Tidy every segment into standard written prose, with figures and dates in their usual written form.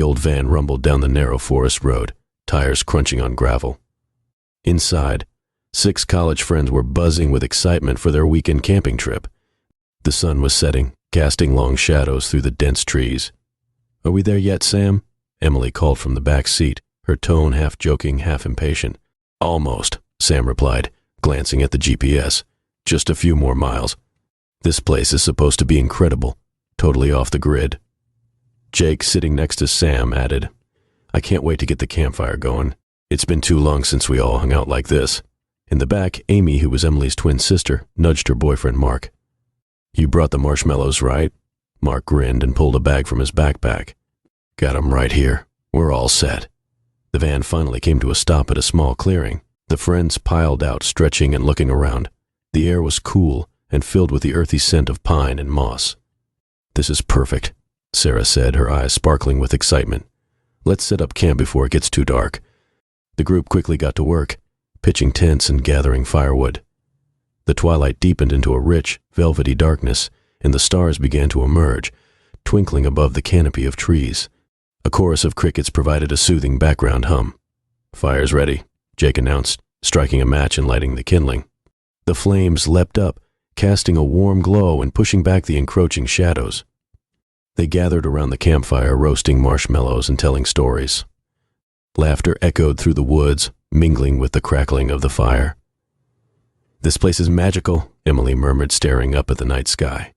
The old van rumbled down the narrow forest road, tires crunching on gravel. Inside, 6 college friends were buzzing with excitement for their weekend camping trip. The sun was setting, casting long shadows through the dense trees. "Are we there yet, Sam?" Emily called from the back seat, her tone half joking, half impatient. "Almost," Sam replied, glancing at the GPS. "Just a few more miles. This place is supposed to be incredible, totally off the grid." Jake, sitting next to Sam, added, "I can't wait to get the campfire going. It's been too long since we all hung out like this." In the back, Amy, who was Emily's twin sister, nudged her boyfriend Mark. "You brought the marshmallows, right?" Mark grinned and pulled a bag from his backpack. "Got 'em right here. We're all set." The van finally came to a stop at a small clearing. The friends piled out, stretching and looking around. The air was cool and filled with the earthy scent of pine and moss. "This is perfect," Sarah said, her eyes sparkling with excitement. "Let's set up camp before it gets too dark." The group quickly got to work, pitching tents and gathering firewood. The twilight deepened into a rich, velvety darkness, and the stars began to emerge, twinkling above the canopy of trees. A chorus of crickets provided a soothing background hum. "Fire's ready," Jake announced, striking a match and lighting the kindling. The flames leapt up, casting a warm glow and pushing back the encroaching shadows. They gathered around the campfire, roasting marshmallows and telling stories. Laughter echoed through the woods, mingling with the crackling of the fire. "This place is magical," Emily murmured, staring up at the night sky.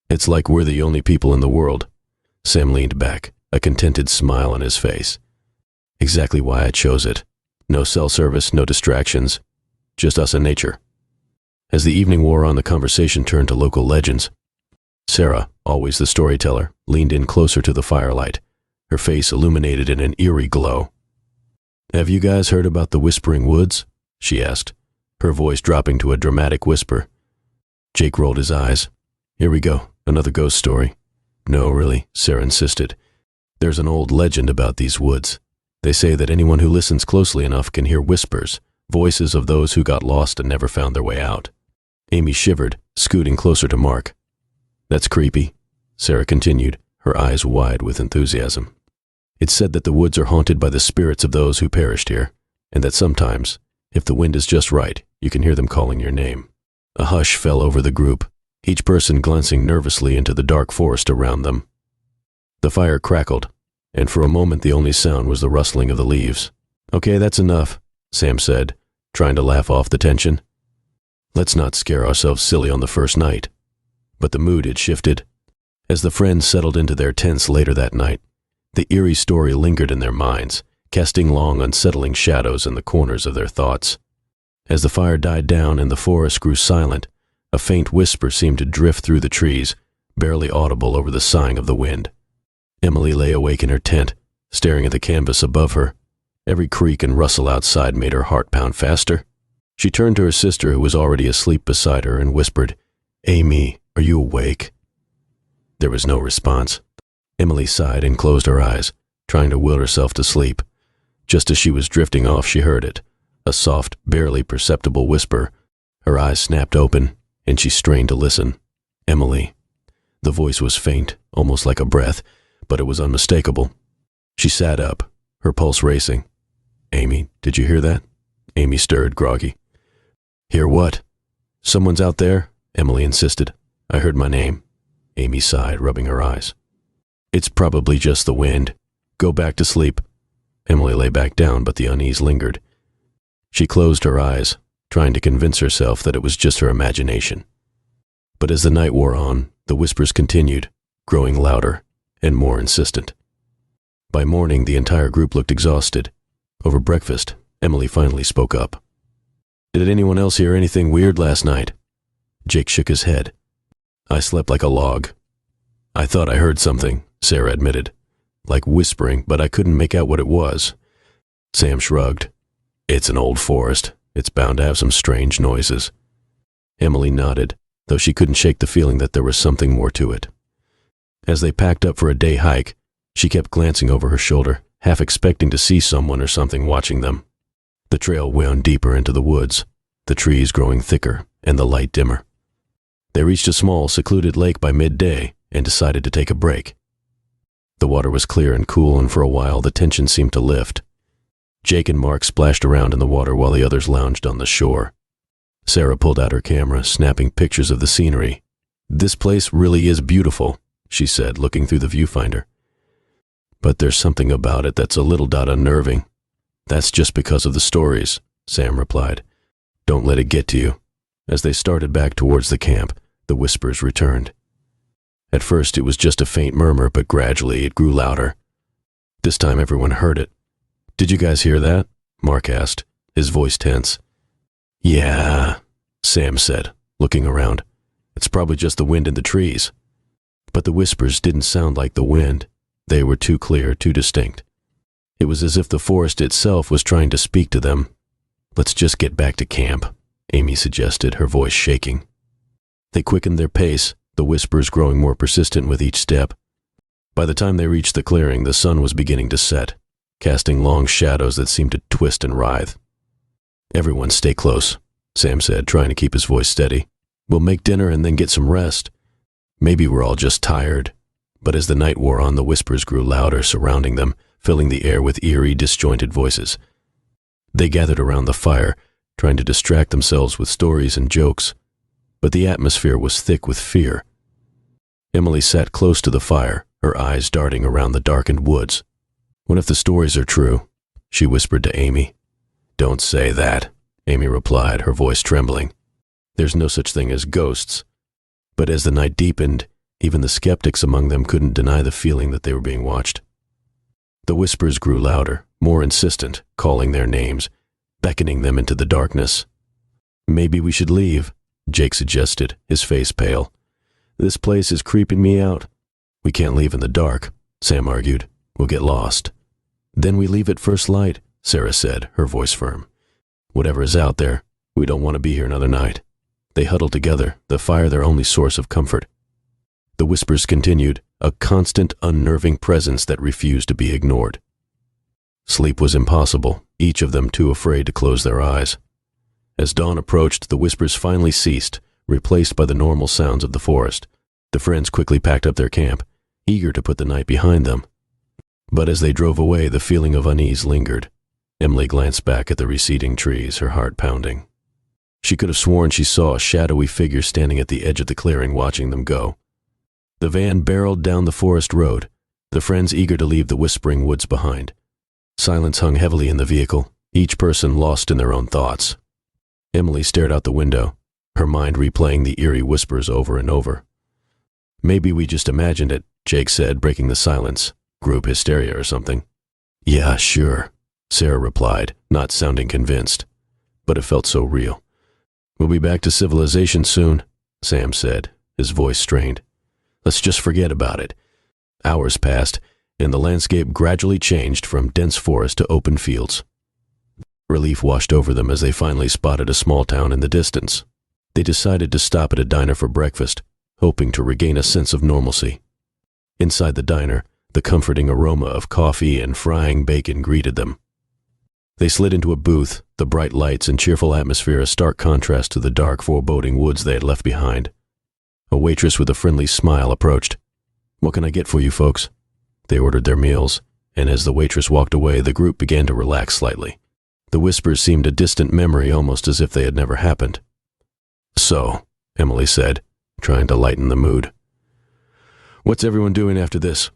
"It's like we're the only people in the world." Sam leaned back, a contented smile on his face. "Exactly why I chose it. No cell service, no distractions, just us and nature." As the evening wore on, the conversation turned to local legends. Sarah, always the storyteller, leaned in closer to the firelight, her face illuminated in an eerie glow. "Have you guys heard about the Whispering Woods?" she asked, her voice dropping to a dramatic whisper. Jake rolled his eyes. "Here we go, another ghost story." "No, really," Sarah insisted. "There's an old legend about these woods. They say that anyone who listens closely enough can hear whispers, voices of those who got lost and never found their way out." Amy shivered, scooting closer to Mark. "That's creepy," Sarah continued, her eyes wide with enthusiasm. "It's said that the woods are haunted by the spirits of those who perished here, and that sometimes, if the wind is just right, you can hear them calling your name." A hush fell over the group, each person glancing nervously into the dark forest around them. The fire crackled, and for a moment the only sound was the rustling of the leaves. "Okay, that's enough," Sam said, trying to laugh off the tension. "Let's not scare ourselves silly on the first night." But the mood had shifted. As the friends settled into their tents later that night, the eerie story lingered in their minds, casting long, unsettling shadows in the corners of their thoughts. As the fire died down and the forest grew silent, a faint whisper seemed to drift through the trees, barely audible over the sighing of the wind. Emily lay awake in her tent, staring at the canvas above her. Every creak and rustle outside made her heart pound faster. She turned to her sister, who was already asleep beside her, and whispered, "Amy, are you awake?" There was no response. Emily sighed and closed her eyes, trying to will herself to sleep. Just as she was drifting off, she heard it, a soft, barely perceptible whisper. Her eyes snapped open, and she strained to listen. "Emily." The voice was faint, almost like a breath, but it was unmistakable. She sat up, her pulse racing. "Amy, did you hear that?" Amy stirred, groggy. "Hear what?" "Someone's out there," Emily insisted. "I heard my name." Amy sighed, rubbing her eyes. "It's probably just the wind. Go back to sleep." Emily lay back down, but the unease lingered. She closed her eyes, trying to convince herself that it was just her imagination. But as the night wore on, the whispers continued, growing louder and more insistent. By morning, the entire group looked exhausted. Over breakfast, Emily finally spoke up. "Did anyone else hear anything weird last night?" Jake shook his head. "I slept like a log." "I thought I heard something," Sarah admitted. "Like whispering, but I couldn't make out what it was." Sam shrugged. "It's an old forest. It's bound to have some strange noises." Emily nodded, though she couldn't shake the feeling that there was something more to it. As they packed up for a day hike, she kept glancing over her shoulder, half expecting to see someone or something watching them. The trail wound deeper into the woods, the trees growing thicker and the light dimmer. They reached a small, secluded lake by midday and decided to take a break. The water was clear and cool, and for a while the tension seemed to lift. Jake and Mark splashed around in the water while the others lounged on the shore. Sarah pulled out her camera, snapping pictures of the scenery. "This place really is beautiful," she said, looking through the viewfinder. "But there's something about it that's a little unnerving." "That's just because of the stories," Sam replied. "Don't let it get to you." As they started back towards the camp, the whispers returned. At first it was just a faint murmur, but gradually it grew louder. This time everyone heard it. "Did you guys hear that?" Mark asked, his voice tense. "Yeah," Sam said, looking around. "It's probably just the wind in the trees." But the whispers didn't sound like the wind. They were too clear, too distinct. It was as if the forest itself was trying to speak to them. "Let's just get back to camp," Amy suggested, her voice shaking. They quickened their pace, the whispers growing more persistent with each step. By the time they reached the clearing, the sun was beginning to set, casting long shadows that seemed to twist and writhe. "Everyone stay close," Sam said, trying to keep his voice steady. "We'll make dinner and then get some rest. Maybe we're all just tired." But as the night wore on, the whispers grew louder, surrounding them, filling the air with eerie, disjointed voices. They gathered around the fire, trying to distract themselves with stories and jokes, but the atmosphere was thick with fear. Emily sat close to the fire, her eyes darting around the darkened woods. "What if the stories are true?" she whispered to Amy. "Don't say that," Amy replied, her voice trembling. "There's no such thing as ghosts." But as the night deepened, even the skeptics among them couldn't deny the feeling that they were being watched. The whispers grew louder, more insistent, calling their names, beckoning them into the darkness. "Maybe we should leave," Jake suggested, his face pale. "This place is creeping me out." "We can't leave in the dark," Sam argued. "We'll get lost." "Then we leave at first light," Sarah said, her voice firm. "Whatever is out there, we don't want to be here another night." They huddled together, the fire their only source of comfort. The whispers continued, a constant, unnerving presence that refused to be ignored. Sleep was impossible, each of them too afraid to close their eyes. As dawn approached, the whispers finally ceased, replaced by the normal sounds of the forest. The friends quickly packed up their camp, eager to put the night behind them. But as they drove away, the feeling of unease lingered. Emily glanced back at the receding trees, her heart pounding. She could have sworn she saw a shadowy figure standing at the edge of the clearing, watching them go. The van barreled down the forest road, the friends eager to leave the whispering woods behind. Silence hung heavily in the vehicle, each person lost in their own thoughts. Emily stared out the window, her mind replaying the eerie whispers over and over. "Maybe we just imagined it," Jake said, breaking the silence. "Group hysteria or something." "Yeah, sure," Sarah replied, not sounding convinced. But it felt so real. "We'll be back to civilization soon," Sam said, his voice strained. "Let's just forget about it." Hours passed, and the landscape gradually changed from dense forest to open fields. Relief washed over them as they finally spotted a small town in the distance. They decided to stop at a diner for breakfast, hoping to regain a sense of normalcy. Inside the diner, the comforting aroma of coffee and frying bacon greeted them. They slid into a booth, the bright lights and cheerful atmosphere a stark contrast to the dark, foreboding woods they had left behind. A waitress with a friendly smile approached. "What can I get for you folks?" They ordered their meals, and as the waitress walked away, the group began to relax slightly. The whispers seemed a distant memory, almost as if they had never happened. "So," Emily said, trying to lighten the mood. "What's everyone doing after this?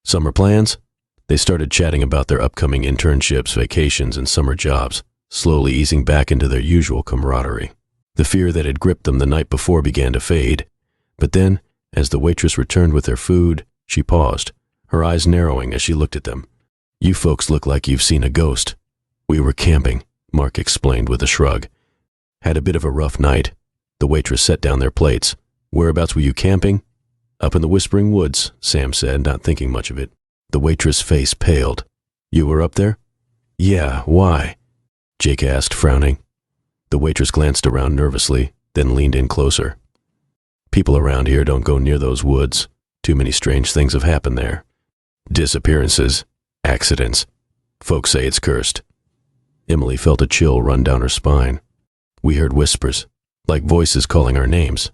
Summer plans?" They started chatting about their upcoming internships, vacations, and summer jobs, slowly easing back into their usual camaraderie. The fear that had gripped them the night before began to fade. But then, as the waitress returned with their food, she paused, her eyes narrowing as she looked at them. "You folks look like you've seen a ghost." "We were camping," Mark explained with a shrug. "Had a bit of a rough night." The waitress set down their plates. "Whereabouts were you camping?" "Up in the Whispering Woods," Sam said, not thinking much of it. The waitress' face paled. "You were up there?" "Yeah, why?" Jake asked, frowning. The waitress glanced around nervously, then leaned in closer. "People around here don't go near those woods. Too many strange things have happened there. Disappearances, accidents. Folks say it's cursed." Emily felt a chill run down her spine. "We heard whispers, like voices calling our names."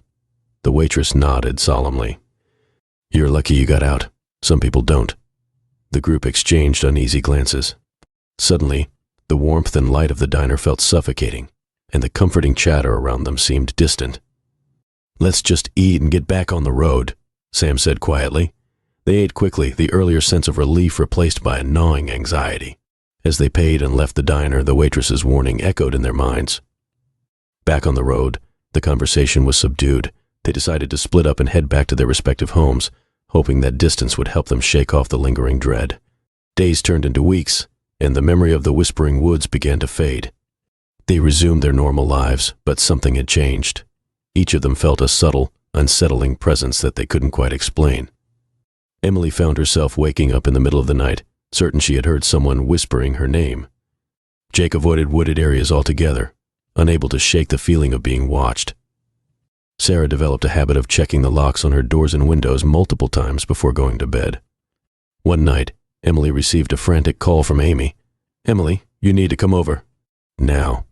The waitress nodded solemnly. "You're lucky you got out. Some people don't." The group exchanged uneasy glances. Suddenly, the warmth and light of the diner felt suffocating, and the comforting chatter around them seemed distant. "Let's just eat and get back on the road," Sam said quietly. They ate quickly, the earlier sense of relief replaced by a gnawing anxiety. As they paid and left the diner, the waitress's warning echoed in their minds. Back on the road, the conversation was subdued. They decided to split up and head back to their respective homes, hoping that distance would help them shake off the lingering dread. Days turned into weeks, and the memory of the whispering woods began to fade. They resumed their normal lives, but something had changed. Each of them felt a subtle, unsettling presence that they couldn't quite explain. Emily found herself waking up in the middle of the night, certain she had heard someone whispering her name. Jake avoided wooded areas altogether, unable to shake the feeling of being watched. Sarah developed a habit of checking the locks on her doors and windows multiple times before going to bed. One night, Emily received a frantic call from Amy. "Emily, you need to come over. Now."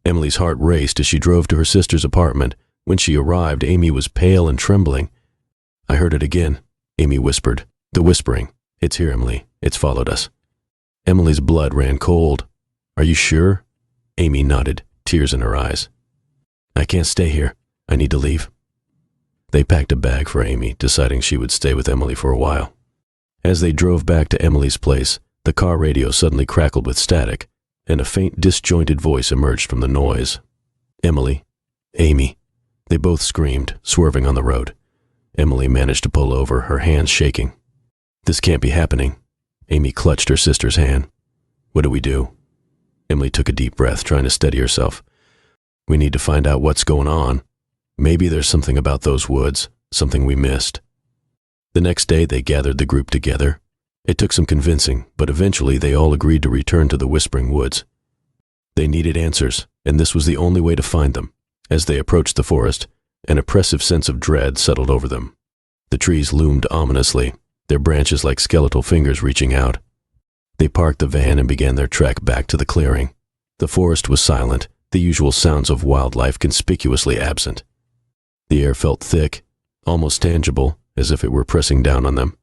Emily's heart raced as she drove to her sister's apartment. When she arrived, Amy was pale and trembling. "I heard it again," Amy whispered. "The whispering. It's here, Emily. It's followed us." Emily's blood ran cold. "Are you sure?" Amy nodded, tears in her eyes. "I can't stay here. I need to leave." They packed a bag for Amy, deciding she would stay with Emily for a while. As they drove back to Emily's place, the car radio suddenly crackled with static, and a faint, disjointed voice emerged from the noise. "Emily, Amy." They both screamed, swerving on the road. Emily managed to pull over, her hands shaking. "This can't be happening." Amy clutched her sister's hand. "What do we do?" Emily took a deep breath, trying to steady herself. "We need to find out what's going on. Maybe there's something about those woods, something we missed." The next day, they gathered the group together. It took some convincing, but eventually they all agreed to return to the Whispering Woods. They needed answers, and this was the only way to find them. As they approached the forest, an oppressive sense of dread settled over them. The trees loomed ominously, their branches like skeletal fingers reaching out. They parked the van and began their trek back to the clearing. The forest was silent, the usual sounds of wildlife conspicuously absent. The air felt thick, almost tangible, as if it were pressing down on them.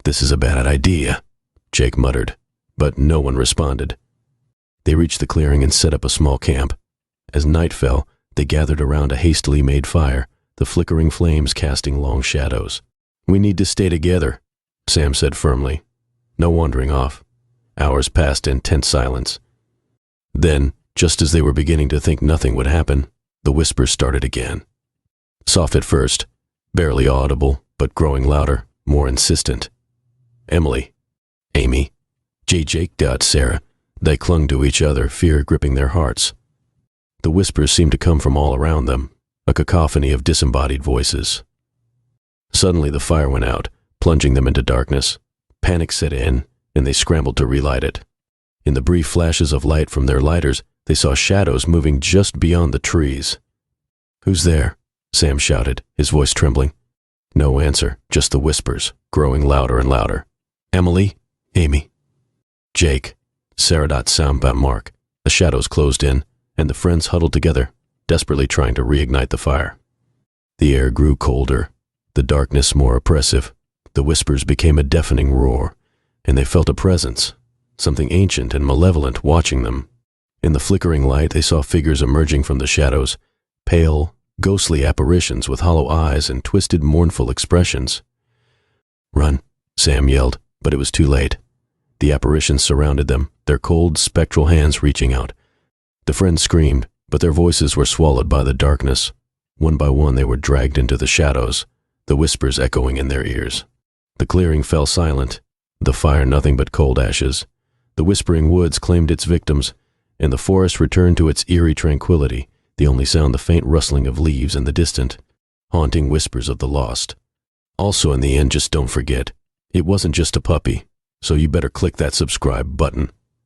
"This is a bad idea," Jake muttered, but no one responded. They reached the clearing and set up a small camp. As night fell, they gathered around a hastily made fire, the flickering flames casting long shadows. "We need to stay together," Sam said firmly. No wandering off. Hours passed in tense silence. Then, just as they were beginning to think nothing would happen, the whispers started again. Soft at first, barely audible, but growing louder, more insistent. "Emily, Amy, Jake, Sarah." They clung to each other, fear gripping their hearts. The whispers seemed to come from all around them, a cacophony of disembodied voices. Suddenly the fire went out, plunging them into darkness. Panic set in, and they scrambled to relight it. In the brief flashes of light from their lighters, they saw shadows moving just beyond the trees. "Who's there?" Sam shouted, his voice trembling. No answer, just the whispers, growing louder and louder. "Emily, Amy, Jake." Sarah sound by Mark. The shadows closed in, and the friends huddled together, desperately trying to reignite the fire. The air grew colder, the darkness more oppressive. The whispers became a deafening roar, and they felt a presence, something ancient and malevolent watching them. In the flickering light, they saw figures emerging from the shadows, pale, ghostly apparitions with hollow eyes and twisted, mournful expressions. "Run," Sam yelled, but it was too late. The apparitions surrounded them, their cold, spectral hands reaching out. The friends screamed, but their voices were swallowed by the darkness. One by one they were dragged into the shadows, the whispers echoing in their ears. The clearing fell silent, the fire nothing but cold ashes. The Whispering Woods claimed its victims, and the forest returned to its eerie tranquility, the only sound the faint rustling of leaves in the distant, haunting whispers of the lost. Also in the end, just don't forget, it wasn't just a puppy, so you better click that subscribe button.